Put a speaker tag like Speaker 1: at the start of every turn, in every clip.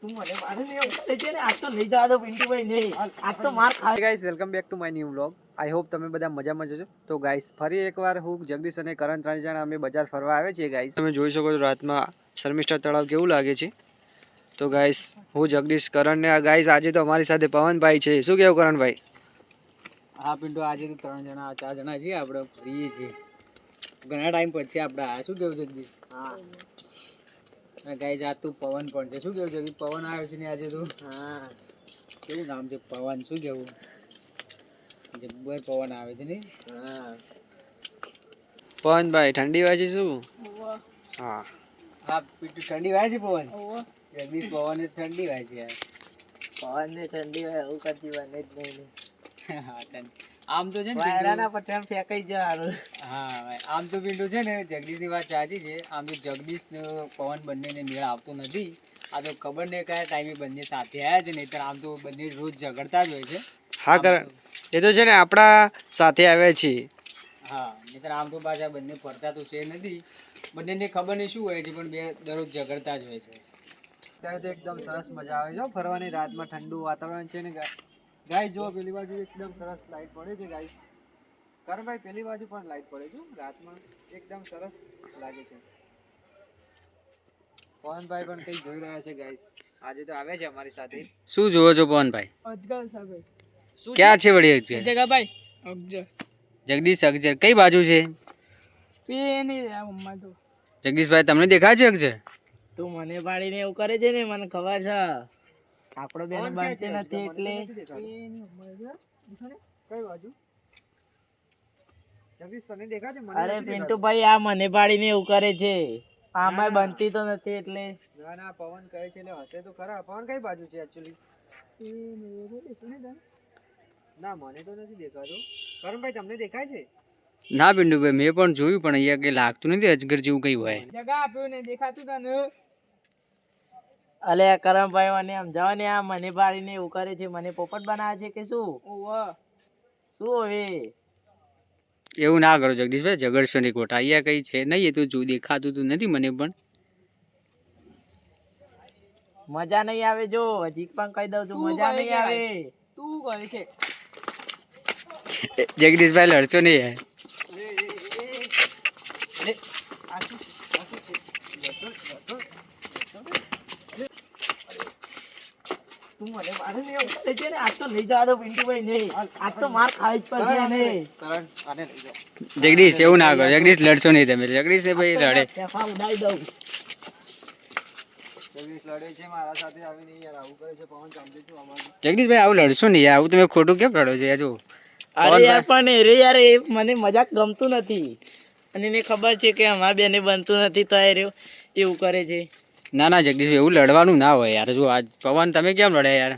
Speaker 1: તું મને મારે ને એવું કરે છે ને આજ તો લઈ જવા દો પિન્ટુભાઈ નહીં આજ તો માર ખાય.
Speaker 2: Guys welcome back to my new vlog. I hope તમે બધા મજામાં જશો. તો ગાઈસ ફરી એકવાર હું જગદીશ અને કરણ ત્રણ જણા અમે બજાર ફરવા આવે છે. ગાઈસ તમે જોઈ શકો છો રાતમાં શર્મિષ્ઠા તળાવ કેવું લાગે છે. તો ગાઈસ હું જગદીશ કરણ ને ગાઈસ આજે તો અમારી સાથે પવનભાઈ છે. શું કેવું કરણભાઈ?
Speaker 3: હા પિન્ટુ, આજે તો 3 જણા 4 જણા છીએ આપણે ફરીએ છીએ ઘણા ટાઈમ પછી આપણે આ શું કેવું જગદીશ?
Speaker 1: હા
Speaker 3: ગાઈસ આ તું પવન પણ છે. શું કેવું જગદીશ? પવન આવ્યો છે ને આજે તો.
Speaker 1: હા
Speaker 3: કેવું નામ છે પવન? શું કેવું? જબ્બર પવન આવે છે ને.
Speaker 1: હા
Speaker 2: પવનભાઈ ઠંડી વાય છે શું? હા
Speaker 3: હા પિન્ટુ, ઠંડી વાય છે પવન? જગદીશ પવન ઠંડી વાય છે યાર.
Speaker 1: પવન ને ઠંડી હોય એવું કરતી બને જ નહીં.
Speaker 3: હા આમ તો છે ને
Speaker 1: વાયરાના પઠાણ ફેંકાઈ જવાનું.
Speaker 3: હા ભાઈ, આમ તો પિન્ટુ છે ને જગદીશની વાત સાચી છે. આમ તો જગદીશ ને પવન બંનેને મેળ આવતો નથી. આ તો ખબર નહીં કયા ટાઈમે બંને સાથે આવ્યા છે. નહીંતર આમ તો બંને રોજ ઝઘડતા જ હોય છે.
Speaker 2: હા કરણ, એ તો છે ને આપણા સાથે આવ્યા છીએ.
Speaker 3: હા નહીંતર આમ તો પાછા બંને ફરતા તો છે નથી. બંનેને ખબર નહીં શું હોય છે પણ બે દરરોજ ઝઘડતા જ હોય છે.
Speaker 2: અત્યારે તો એકદમ સરસ મજા આવે છે ફરવાની. રાતમાં ઠંડુ વાતાવરણ છે ને ગાઈસ જો પેલી બાજુ એકદમ સરસ લાઈટ પડે છે. ગાઈસ કરણભાઈ પેલી બાજુ પણ લાઈટ પડે છે રાતમાં, એકદમ સરસ લાગે છે. પવનભાઈ પણ કઈ જોઈ રહ્યા છે. ગાઈસ આજે તો આવે છે અમારી સાથે.
Speaker 3: શું જોવો છો પવનભાઈ?
Speaker 1: અજગર સાહેબ
Speaker 2: શું
Speaker 3: ક્યાં છે વળી અક્ષર?
Speaker 1: જગા ભાઈ અજગર
Speaker 3: જગદીશ અક્ષર કઈ બાજુ છે?
Speaker 1: પેની મમ્મા તો
Speaker 3: જગદીશભાઈ તમને દેખાય છે અક્ષર?
Speaker 1: તું મને પાડીને એવું કરે છે ને મને ખબર છે. આપણો બેન બનતી નથી એટલે
Speaker 2: કઈ બાજુ જગદીશ તને દેખાય છે? મને
Speaker 1: અરે
Speaker 2: નથી
Speaker 1: પિન્ટુભાઈ આ મને પાડીને એવું કરે છે. આમાં બનતી તો નથી એટલે
Speaker 2: દેખાતું. ના ના પવન કહે છે એટલે હશે તો ખરા. પવન કઈ બાજુ છે એકચ્યુઅલી? ના મને તો નથી દેખાતું. કરણભાઈ તમને દેખાય છે?
Speaker 3: ના પિન્ટુભાઈ, મેં પણ જોયું પણ અહીંયા કઈ લાગતું નથી અજગર જેવું કઈ હોય.
Speaker 1: જગા આપ્યું ને દેખાતું તને? અલે કરમભાઈ મને સમજાવો ને આ મને પાડીને એવું કરે છે. મને પોપટ બનાવે છે કે શું? શું હવે?
Speaker 3: એવું ના કરો જગદીશભાઈ, ઝઘડશો નહીં ખોટા. અહીંયા કઈ છે નહીં, એ તો જો દેખાતું તો નથી મને પણ.
Speaker 1: મજા નહીં આવે. જો હજી પણ કહી દઉં છું મજા નહીં આવે. તું કરે છે
Speaker 3: જગદીશભાઈ લડશો નહીં યાર.
Speaker 1: તું મને મારે ને એવું કરે છે ને આજ તો લઈ જવા દો પિન્ટુભાઈ નહીં આજ તો માર ખાવી જ પડશે એને.
Speaker 3: જગદીશ એવું ના કરો. જગદીશ લડશો નહીં તમે. જગદીશ ને ભાઈ લડે.
Speaker 1: ફેફા ઉડાઈ દઉં.
Speaker 2: જગદીશ લડે છે મારા સાથે આવીને યાર. આવું કરે છે પવન ચાલતી છું અમારું.
Speaker 3: જગદીશભાઈ આવું લડશો નહીં યાર. આવું તમે ખોટું કેમ લડો છો યાર? જો
Speaker 1: અરે યાર પણ રે યાર એ મને મજાક ગમતું નથી અને એને ખબર છે કે અમારા બેને બનતું નથી તો એ એવું કરે છે.
Speaker 3: ના ના જગદીશભાઈ, એવું લડવાનું ના હોય યાર. જો આજ પવન તમે કેમ લડે યાર?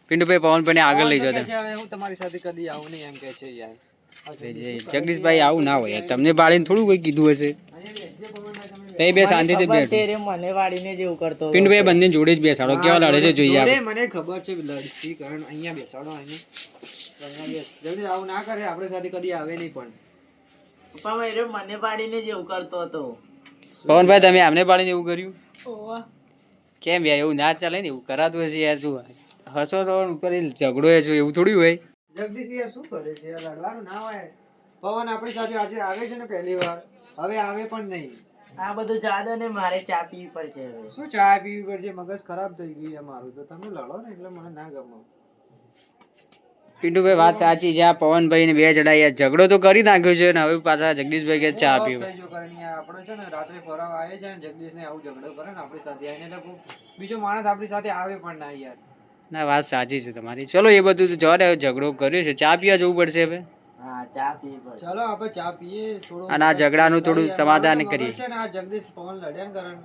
Speaker 3: પિન્ટુભાઈ પવન પણ આગળ લઈ જાઓ તમે.
Speaker 2: હવે હું તમારી સાથે કદી આવું નહીં એમ કે છે યાર.
Speaker 3: જગદીશભાઈ આવું ના હોય યાર. તમને બાળીને થોડું કોઈ કીધું હશે. તે બે શાંતિથી
Speaker 1: ખબર છે
Speaker 3: બેઠો.
Speaker 1: રે મને વાળીને જ એવું કરતો હતો.
Speaker 3: પિન્ટુભાઈ બંને જોડે જ બેસાડો. કેવા લડે છે જોઈએ
Speaker 2: જોડે
Speaker 3: આપણે.
Speaker 2: મને ખબર છે લડતી કારણ અહીંયા બેસાડો અહીંયા બેસ. જલ્દી આવું ના કરે આપણી સાથે કદી આવે નહીં પણ.
Speaker 1: પણ એ રે મને વાળીને જ એવું કરતો હતો.
Speaker 3: પવનભાઈ તમે આમને બાળીને એવું કર્યું? કેમ યાર? એવું ના ચાલે ને. એવું કરાતું હશે યાર. શું હસો તો કરી ઝઘડો છે એવું થોડું હોય.
Speaker 2: જગદીશ યાર શું કરે છે? લડવાનું ના હોય. પવન આપણી સાથે આજે આવે છે ને પહેલી વાર. હવે આવે પણ નહીં.
Speaker 1: આ બધું જાદો ને મારે ચા પીવી પડશે હવે.
Speaker 2: શું ચા પીવી પડશે? મગજ ખરાબ થઈ ગયું મારું તો. તમે લડો ને એટલે મને ના ગમે.
Speaker 3: પિન્ટુભાઈ વાત સાચી છે. આ પવનભાઈ ને બે જણા યાર ઝઘડો તો કરી નાખ્યો છે ને હવે પાછા જગદીશભાઈ કે ચા પીવું.
Speaker 2: આપણે છે ને રાત્રે ફરવા આવે છે ને જગદીશ ને આવું ઝઘડો કરે ને આપણી સાથે આવીને એટલે બીજો માણસ આપણી સાથે આવે પણ ના યાર.
Speaker 3: ના વાત સાચી છે તમારી. ચલો એ બધું તો જવા દે. ઝઘડો કર્યો છે, ચા પીવા જવું પડશે હવે.
Speaker 1: હા ચા પીવી પડશે.
Speaker 2: ચલો આપણે ચા પીએ થોડું.
Speaker 3: અને આ ઝઘડાનું થોડું સમાધાન કરીએ.
Speaker 2: છે ને આ જગદીશ પવન લડ્યા ને કારણ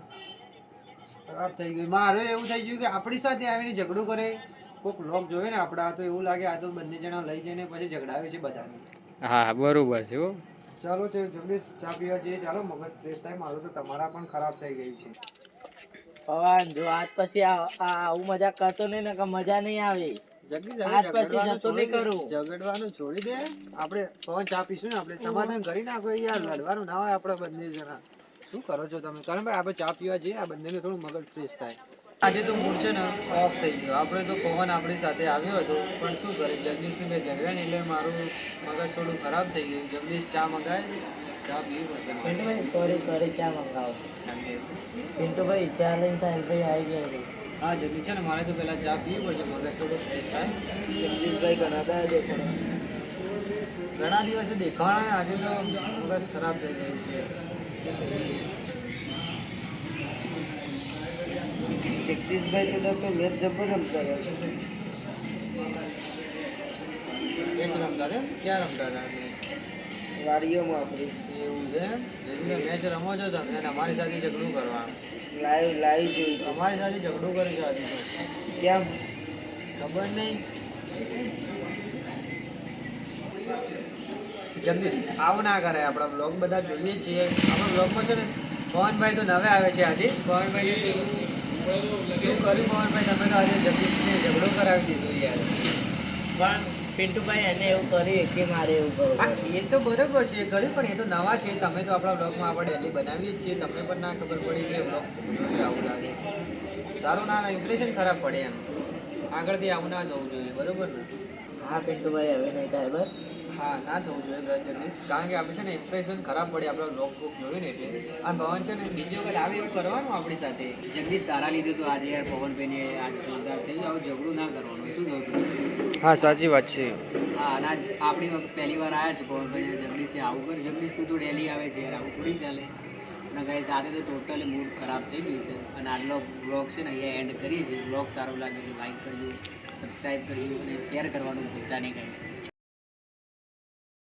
Speaker 2: ખરાબ થઈ ગયું. મારે એવું થઈ ગયું કે આપણી સાથે આવીને ઝઘડો કરે. કોઈક લોક જોવે ને આપડા તો એવું લાગે આ તો બંને જણા લઈ જઈને પછી ઝઘડાવે છે બધાને.
Speaker 3: હા બરોબર છે હો.
Speaker 2: ચાલો તે જગદીશ ચા પીવા જઈએ. ચાલો મગજ ફ્રેશ થાય. મારું તો તમારા પણ ખરાબ થઈ ગયું છે.
Speaker 1: પવન જો આજ પછી આવું મજાક કરતો નહીં ને કે મજા નહીં આવે.
Speaker 2: જગદીશ
Speaker 1: આજ પછી જતો નહીં કરું.
Speaker 2: ઝઘડવાનું છોડી દે. આપણે પવન ચા પીશું ને આપણે સમાધાન કરી નાખો યાર. લડવાનું ના હોય આપણે બંને જણા. શું કરો છો તમે? કરણભાઈ આપણે ચા પીવા જઈએ. આ બંનેને થોડું મગજ ફ્રેશ થાય. આજે તો મૂડ છે ને ઓફ થઈ ગયો. આપણે તો પવન આપણી સાથે આવ્યો હતો, પણ શું કરે, જગદીશને મેં ઝઘડ્યા ને એટલે મારું મગજ થોડું ખરાબ થઈ ગયું. જગદીશ ચા મંગાય, ચા પીવી પડશે મારે.
Speaker 1: પિન્ટુભાઈ સોરી ચા મંગાવો. પિન્ટુભાઈ ચા લઈને સાહેબભાઈ આવી ગયા છે.
Speaker 2: હા જગદીશ છે ને, મારે તો પહેલાં ચા પીવી પડશે, મગજ થોડું ફ્રેશ થાય.
Speaker 1: જગદીશભાઈ ઘણા બધા દેખાડો.
Speaker 2: ઘણા દિવસે દેખાણા, આજે તો મગજ ખરાબ થઈ ગયું છે.
Speaker 1: જગદીશભાઈ તો મેચ જબર રમતા હતા.
Speaker 2: મેચ રમતા હતા? ક્યાં રમતા હતા?
Speaker 1: વાડીઓમાં આપણી
Speaker 2: એવું છે? એટલે મેચ રમો છો તમે અને અમારી સાથે ઝઘડું કરવાનું.
Speaker 1: લાઈવ જોયું.
Speaker 2: અમારી સાથે ઝઘડું કરે છે આજે તો.
Speaker 1: કેમ?
Speaker 2: ખબર નહીં. જગદીશ આવું ના કરે. આપણા બ્લોગ બધા જોઈએ છીએ. આપણા બ્લોગમાં છે ને પવનભાઈ તો નવે આવે છે આજે. પવનભાઈ શું કર્યું પવનભાઈ? તમે તો આજે જગદીશને ઝઘડો કરાવી દીધો યાર.
Speaker 1: પણ પિન્ટુભાઈ એને એવું કર્યું કે મારે એવું કરવું
Speaker 2: હા
Speaker 1: પડે.
Speaker 2: એ તો બરોબર છે, કર્યું, પણ એ તો નવા છે. તમે તો આપણા બ્લોગમાં આપણે ડેલી બનાવીએ જ છીએ. તમને પણ ના ખબર પડી કે બ્લોગ જોઈને આવું લાગે. સારું ના, ઇમ્પ્રેશન ખરાબ પડે એમ. આગળથી આવું ના જવું જોઈએ, બરોબર ને?
Speaker 1: હા પિન્ટુભાઈ હવે નહીં થાય બસ.
Speaker 2: હા ના થવું જોઈએ જગદીશ, કારણ કે આપણે છે ને ઇમ્પ્રેશન ખરાબ પડે આપણો બ્લોગ બુક જોયું ને એટલે. આ ભવન છે ને બીજી વખત આવે એવું કરવાનું આપણી સાથે.
Speaker 3: જગદીશ તારા લીધે તો આજે યાર પવનભાઈને આજ જોરદાર થઈ ગયું. આવું ઝઘડું ના કરવાનું. શું કહ્યું તું?
Speaker 2: હા સાચી વાત છે.
Speaker 3: હા અને આજ આપણી વખત પહેલી વાર આવ્યા છે પવનભાઈને. જગદીશે આવું કરે. જગદીશ તું તો ડેલી આવે છે યાર, આવું થોડી ચાલે. અને ગાઈસ સાથે તો ટોટલી મૂડ ખરાબ થઈ ગયું છે. અને આજનો બ્લોગ છે ને અહીંયા એન્ડ કરીએ છીએ. બ્લોગ સારો લાગે તો લાઈક કરજો, સબસ્ક્રાઈબ કરજો અને શેર કરવાનું ભૂલતા નહીં ગાઈસ.